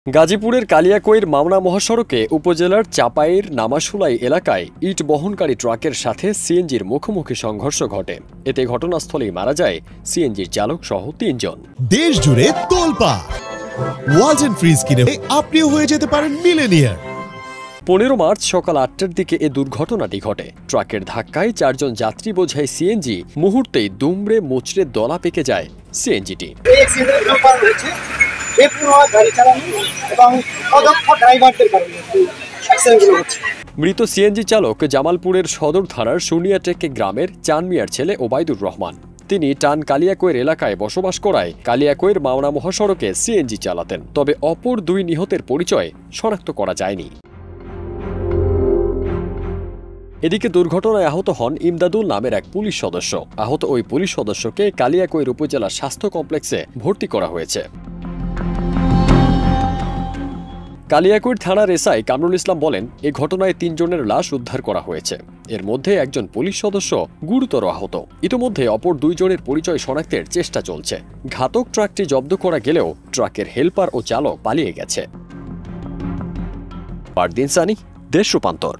গাজীপুরের কালিয়াকৈর মাওনা মহাসড়কে উপজেলার চাপাইর নামাশুলাই এলাকায় ইট বহনকারী ট্রাকের সাথে সিএনজির মুখোমুখি সংঘর্ষ ঘটে। এতে ঘটনাস্থলেই মারা যায় সিএনজির চালক সহ ৩ জন। দেশ জুড়ে তোলপাড় ওয়ালটন ফ্রিজ কিনে আপনিও হয়ে যেতে পারেন মিলেনিয়ার। ১৫ মার্চ সকাল ৮টার দিকে এ দুর্ঘটনাটি ঘটে। ট্রাকের ধাক্কায় ৪ জন যাত্রী বোঝাই সিএনজি মুহূর্তেই দুমড়ে মুচড়ে দলা পেকে যায় সিএনজিটি। মৃত সিএনজি চালক জামালপুরের সদর থানার সুনিয়াটেক গ্রামের চানমিয়ার ছেলে ওবায়দুর রহমান। তিনি টান কালিয়াকৈর এলাকায় বসবাস করায় কালিয়াকৈর মাওনা মহাসড়কে সিএনজি চালাতেন। তবে অপর ২ নিহতের পরিচয় শনাক্ত করা যায়নি। এদিকে দুর্ঘটনায় আহত হন ইমদাদুল নামের এক পুলিশ সদস্য। আহত ওই পুলিশ সদস্যকে কালিয়াকৈর উপজেলা স্বাস্থ্য কমপ্লেক্সে ভর্তি করা হয়েছে। কালিয়াকৈর থানার এসআই কামরুল ইসলাম বলেন, এই ঘটনায় ৩ জনের লাশ উদ্ধার করা হয়েছে। এর মধ্যে একজন পুলিশ সদস্য গুরুতর আহত। ইতিমধ্যে অপর ২ জনের পরিচয় শনাক্তের চেষ্টা চলছে। ঘাতক ট্রাকটি জব্দ করা গেলেও ট্রাকের হেলপার ও চালক পালিয়ে গেছে। পারদিন সানি, দেশ রূপান্তর।